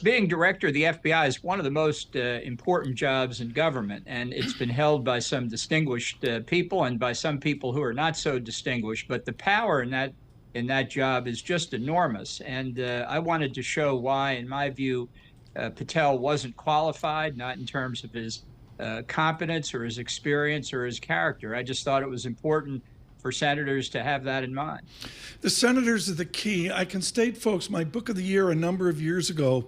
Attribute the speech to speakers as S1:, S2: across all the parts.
S1: Being director of the FBI is one of the most important jobs in government, and it's been held by some distinguished people and by some people who are not so distinguished. But the power in that job is just enormous. And I wanted to show why, in my view, Patel wasn't qualified, not in terms of his competence or his experience or his character. I just thought it was important for senators to have that in mind.
S2: The senators are the key. I can state, folks, my book of the year a number of years ago,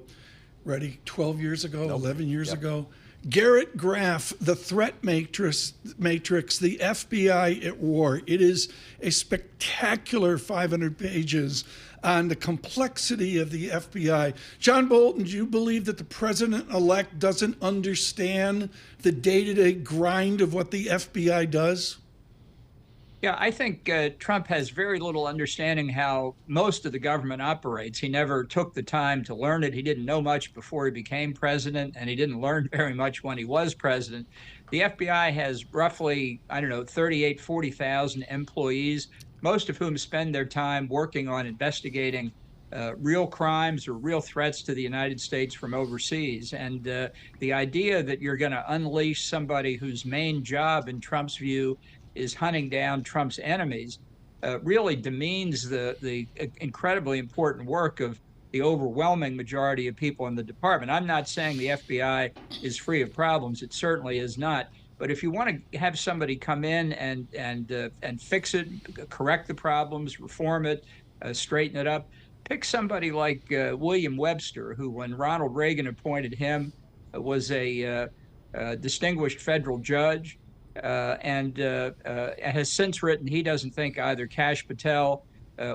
S2: 12 years ago, 11 years ago, Garrett Graff, The Threat Matrix, the FBI at War. It is a spectacular 500 pages on the complexity of the FBI. John Bolton, do you believe that the president-elect doesn't understand the day-to-day grind of what the FBI does?
S1: Yeah, I think Trump has very little understanding how most of the government operates. He never took the time to learn it. He didn't know much before he became president, and he didn't learn very much when he was president. The FBI has roughly, 40,000 employees, most of whom spend their time working on investigating real crimes or real threats to the United States from overseas. And the idea that you're going to unleash somebody whose main job, in Trump's view, is hunting down Trump's enemies, really demeans the incredibly important work of the overwhelming majority of people in the department. I'm not saying the FBI is free of problems. It certainly is not. But if you want to have somebody come in and fix it, correct the problems, reform it, straighten it up, pick somebody like William Webster, who, when Ronald Reagan appointed him, was a distinguished federal judge. And has since written he doesn't think either Kash Patel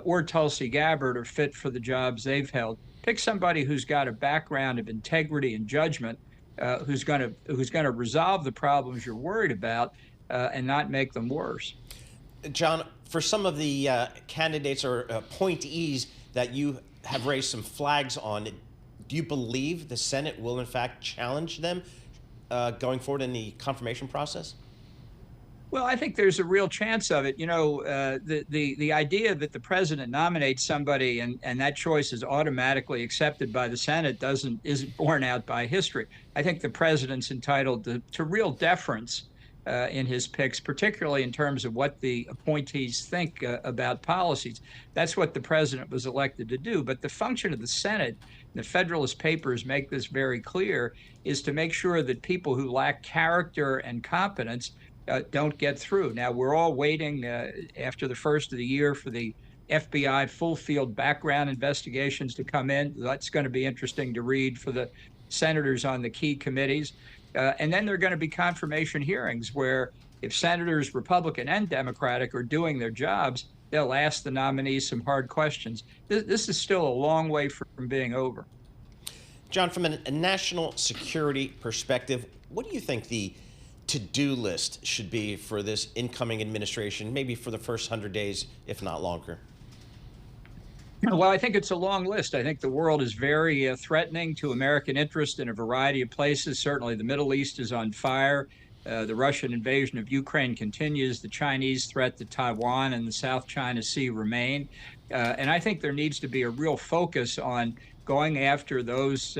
S1: or Tulsi Gabbard are fit for the jobs they've held. Pick somebody who's got a background of integrity and judgment, who's going to resolve the problems you're worried about and not make them worse.
S3: John, for some of the candidates or appointees that you have raised some flags on, do you believe the Senate will in fact challenge them going forward in the confirmation process?
S1: Well, I think there's a real chance of it. The idea that the president nominates somebody and that choice is automatically accepted by the Senate isn't borne out by history. I think the president's entitled to real deference in his picks, particularly in terms of what the appointees think about policies. That's what the president was elected to do. But the function of the Senate, the Federalist Papers make this very clear, is to make sure that people who lack character and competence don't get through. Now, we're all waiting after the first of the year for the FBI full field background investigations to come in. That's going to be interesting to read for the senators on the key committees. And then there are going to be confirmation hearings where, if senators, Republican and Democratic, are doing their jobs, they'll ask the nominees some hard questions. This is still a long way from being over.
S3: John, from a national security perspective, what do you think the to-do list should be for this incoming administration, maybe for the first 100 days, if not longer?
S1: Well, I think it's a long list. I think the world is very threatening to American interest in a variety of places. Certainly the Middle East is on fire. The Russian invasion of Ukraine continues. The Chinese threat to Taiwan and the South China Sea remain. And I think there needs to be a real focus on going after those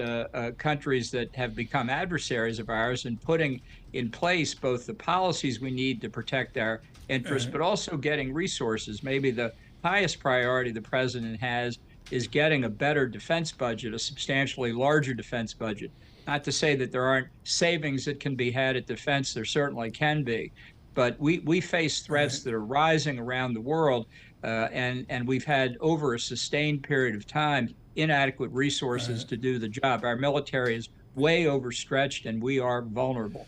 S1: countries that have become adversaries of ours and putting in place both the policies we need to protect our interests, but also getting resources. Maybe the highest priority the president has is getting a better defense budget, a substantially larger defense budget. Not to say that there aren't savings that can be had at defense, there certainly can be. But we face threats that are rising around the world, and we've had, over a sustained period of time, inadequate resources to do the job. Our military is way overstretched, and we are vulnerable.